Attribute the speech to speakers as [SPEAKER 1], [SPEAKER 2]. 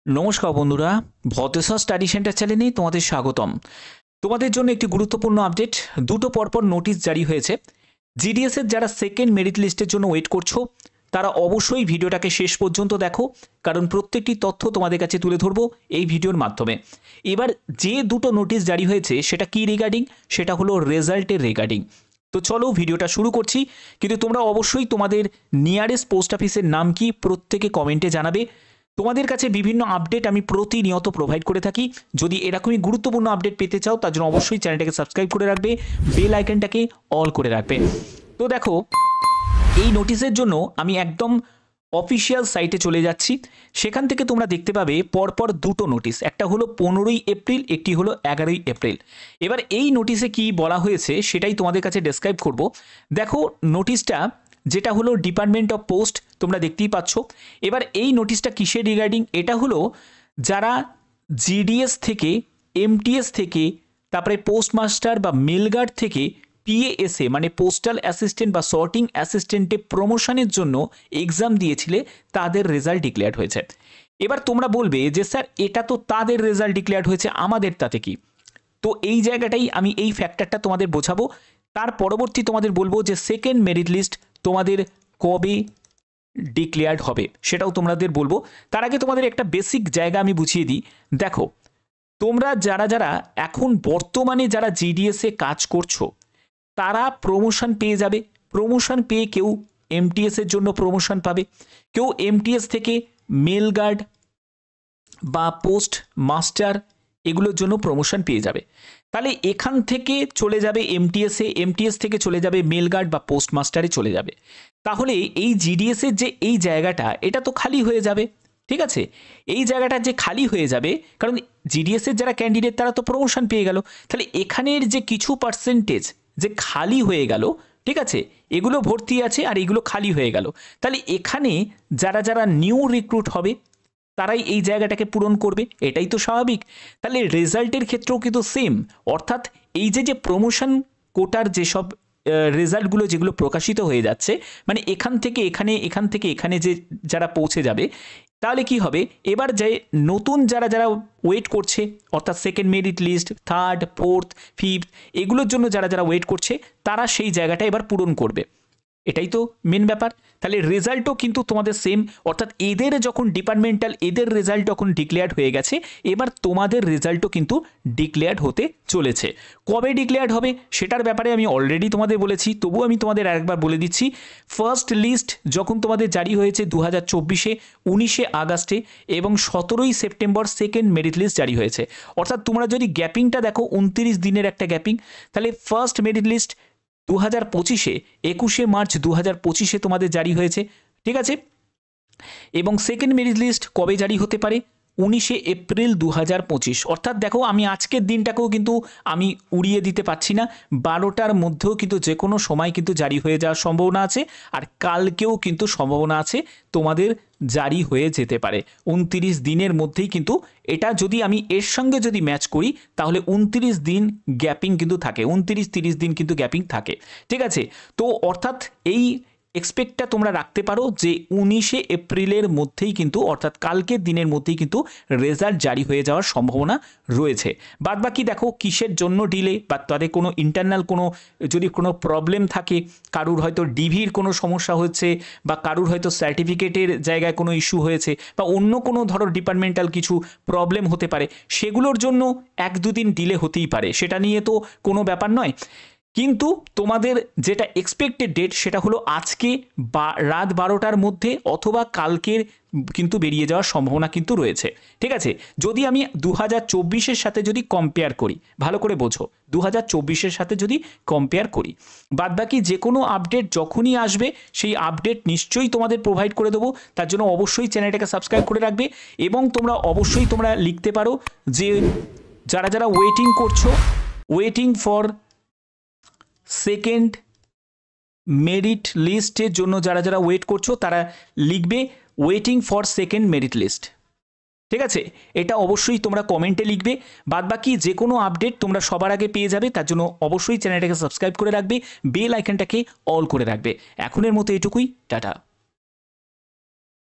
[SPEAKER 1] নমস্কার বন্ধুরা, ভতেশ্বর study centre চ্যানেলে তোমাদের স্বাগতম। তোমাদের জন্য একটি গুরুত্বপূর্ণ আপডেট। দুটো পরপর নোটিশ জারি হয়েছে। জিডিএস এর যারা সেকেন্ড মেরিট লিস্টের জন্য ওয়েট করছো তারা অবশ্যই ভিডিওটাকে শেষ পর্যন্ত দেখো, কারণ প্রত্যেকটি তথ্য তোমাদের কাছে তুলে ধরবো এই ভিডিওর মাধ্যমে। এবার যে দুটো নোটিশ জারি হয়েছে সেটা কি রিগার্ডিং, সেটা হলো রেজাল্টের রিগার্ডিং। তো চলো ভিডিওটা শুরু করছি, কিন্তু তোমরা অবশ্যই তোমাদের নিয়ারেস্ট পোস্ট অফিসের নাম কি প্রত্যেকে কমেন্টে জানাবে। তোমাদের কাছে বিভিন্ন আপডেট আমি প্রতিনিয়ত প্রোভাইড করে থাকি। যদি এরকমই গুরুত্বপূর্ণ আপডেট পেতে চাও তার জন্য অবশ্যই চ্যানেলটাকে সাবস্ক্রাইব করে রাখবে, বেল আইকনটাকে অল করে রাখবে। তো দেখো, এই নোটিশের জন্য আমি একদম অফিসিয়াল সাইটে চলে যাচ্ছি। সেখান থেকে তোমরা দেখতে পাবে পরপর দুটো নোটিশ, একটা হলো 15ই এপ্রিল, একটি হলো 11ই এপ্রিল। এবার এই নোটিশে কি বলা হয়েছে সেটাই তোমাদের কাছে ডেসক্রাইব করব। দেখো, নোটিশটা যেটা হলো ডিপার্টমেন্ট অফ পোস্ট, তোমরা দেখতেই পাচ্ছ। এবার এই নোটিশটা কিসের রিগার্ডিং, এটা হলো যারা জিডিএস থেকে, এমটিএস থেকে, তারপরে পোস্টমাস্টার বা মেলগার্ড থেকে পিএএসএ মানে পোস্টাল অ্যাসিস্ট্যান্ট বা সর্টিং অ্যাসিস্ট্যান্টে প্রমোশনের জন্য এক্সাম দিয়েছিলে, তাদের রেজাল্ট ডিক্লেয়ার্ড হয়েছে। এবার তোমরা বলবে যে স্যার এটা তো তাদের রেজাল্ট ডিক্লেয়ার্ড হয়েছে, আমাদের তাতে কি? তো এই জায়গাটাই আমি এই ফ্যাক্টরটা তোমাদের বোঝাবো। তার পরবর্তী তোমাদের বলবো যে সেকেন্ড মেরিট লিস্ট তোমাদের কবে ডিক্লেয়ার্ড হবে সেটাও তোমাদের বলবো। তার আগে তোমাদের একটা বেসিক জায়গা আমি বুঝিয়ে দিই। দেখো, তোমরা যারা যারা এখন বর্তমানে যারা জিডিএসে কাজ করছো তারা প্রমোশন পেয়ে যাবে। প্রমোশন পেয়ে কেউ এমটিএস এর জন্য প্রমোশন পাবে, কেউ এমটিএস থেকে মেল গার্ড বা পোস্ট মাস্টার এগুলোর জন্য প্রমোশন পেয়ে যাবে। তাহলে এখান থেকে চলে যাবে এমটিএসে, এমটিএস থেকে চলে যাবে মেল গার্ড বা পোস্ট মাস্টারে চলে যাবে। তাহলে এই জিডিএস এর যে এই জায়গাটা, এটা তো খালি হয়ে যাবে। ঠিক আছে, এই জায়গাটা যে খালি হয়ে যাবে, কারণ জিডিএস এর যারা ক্যান্ডিডেট তারা তো প্রমোশন পেয়ে গেল। তাহলে এখানের যে কিছু পার্সেন্টেজ যে খালি হয়ে গেল, ঠিক আছে, এগুলো ভর্তি আছে আর এগুলো খালি হয়ে গেল। তাহলে এখানে যারা যারা নিউ রিক্রুট হবে তারাই এই জায়গাটাকে পূরণ করবে, এটাই তো স্বাভাবিক। তাহলে রেজাল্টের ক্ষেত্রেও কিন্তু সেম, অর্থাৎ এই যে প্রমোশন কোটার যেসব রেজাল্টগুলো যেগুলো প্রকাশিত হয়ে যাচ্ছে, মানে এখান থেকে এখানে, এখান থেকে এখানে যে যারা পৌঁছে যাবে, তাহলে কি হবে, এবার যে নতুন যারা যারা ওয়েট করছে, অর্থাৎ second merit list, third, fourth, fifth, এগুলোর জন্য যারা যারা ওয়েট করছে তারা সেই জায়গাটা এবার পূরণ করবে। এটাই তো মেন ব্যাপার। তাহলে রেজাল্টও কিন্তু তোমাদের সেম, অর্থাৎ এদের যখন ডিপার্টমেন্টাল এদের রেজাল্ট যখন ডিক্লেয়ার্ড হয়ে গেছে, এবার তোমাদের রেজাল্টও কিন্তু ডিক্লেয়ার্ড হতে চলেছে। কবে ডিক্লেয়ার্ড হবে সেটার ব্যাপারে আমি অলরেডি তোমাদের বলেছি, তবুও আমি তোমাদের আরেকবার বলে দিচ্ছি। ফার্স্ট লিস্ট যখন তোমাদের জারি হয়েছে 2024-এ 19শে আগস্টে, এবং 17ই সেপ্টেম্বর সেকেন্ড মেরিট লিস্ট জারি হয়েছে। অর্থাৎ তোমরা যদি গ্যাপিংটা দেখো, 29 দিনের একটা গ্যাপিং। তাহলে ফার্স্ট মেরিট লিস্ট 2025-এ 21শে মার্চ 2025-এ তোমাদের জারি হয়েছে, ঠিক আছে। এবং সেকেন্ড মেরিট লিস্ট কবে জারি হতে পারে, 19শে এপ্রিল 2025। অর্থাৎ দেখো, আমি আজকের দিনটাকেও কিন্তু আমি উড়িয়ে দিতে পারছি না, 12টার মধ্যেও কিন্তু যে কোনো সময় কিন্তু জারি হয়ে যাওয়ার সম্ভাবনা আছে। আর কালকেও কিন্তু সম্ভাবনা আছে তোমাদের জারি হয়ে যেতে পারে। 29 দিনের মধ্যেই কিন্তু এটা, যদি আমি এর সঙ্গে যদি ম্যাচ করি তাহলে 29 দিন গ্যাপিং কিন্তু থাকে, 29-30 দিন কিন্তু গ্যাপিং থাকে, ঠিক আছে। তো অর্থাৎ এই এক্সপেক্টটা তোমরা রাখতে পারো যে 19শে এপ্রিলের মধ্যেই কিন্তু, অর্থাৎ কালকের দিনের মধ্যেই কিন্তু রেজাল্ট জারি হয়ে যাওয়ার সম্ভাবনা রয়েছে। বাদবাকি দেখো কিসের জন্য ডিলে, বা তাদের কোনো ইন্টারনাল কোনো যদি কোনো প্রবলেম থাকে, কারুর হয়তো ডিভির কোনো সমস্যা হচ্ছে, বা কারুর হয়তো সার্টিফিকেটের জায়গায় কোনো ইস্যু হয়েছে, বা অন্য কোনো ধরো ডিপার্টমেন্টাল কিছু প্রবলেম হতে পারে, সেগুলোর জন্য 1-2 দিন ডিলে হতেই পারে, সেটা নিয়ে তো কোনো ব্যাপার নয়। কিন্তু তোমাদের যেটা এক্সপেক্টেড ডেট সেটা হলো আজকে রাত 12টার মধ্যে অথবা কালকের কিন্তু বেরিয়ে যাওয়ার সম্ভাবনা কিন্তু রয়েছে, ঠিক আছে। যদি আমি 2024-এর সাথে যদি কম্পেয়ার করি, ভালো করে বোঝো, 2024-এর সাথে যদি কম্পেয়ার করি, বাদবাকি যে কোনো আপডেট যখনই আসবে সেই আপডেট নিশ্চয়ই তোমাদের প্রোভাইড করে দেবো। তার জন্য অবশ্যই চ্যানেলটাকে সাবস্ক্রাইব করে রাখবে, এবং তোমরা অবশ্যই তোমরা লিখতে পারো যে যারা যারা ওয়েটিং করছো, ওয়েটিং ফর সেকেন্ড মেরিট লিস্টের জন্য যারা যারা ওয়েট করছো তারা লিখবে waiting for second merit list, ঠিক আছে। এটা অবশ্যই তোমরা কমেন্টে লিখবে। বাদবাকি যে কোনো আপডেট তোমরা সবার আগে পেয়ে যাবে, তার জন্য অবশ্যই চ্যানেলটাকে সাবস্ক্রাইব করে রাখবে, বেল আইকনটাকে অল করে রাখবে। এখনের মতো এটুকুই, টাটা।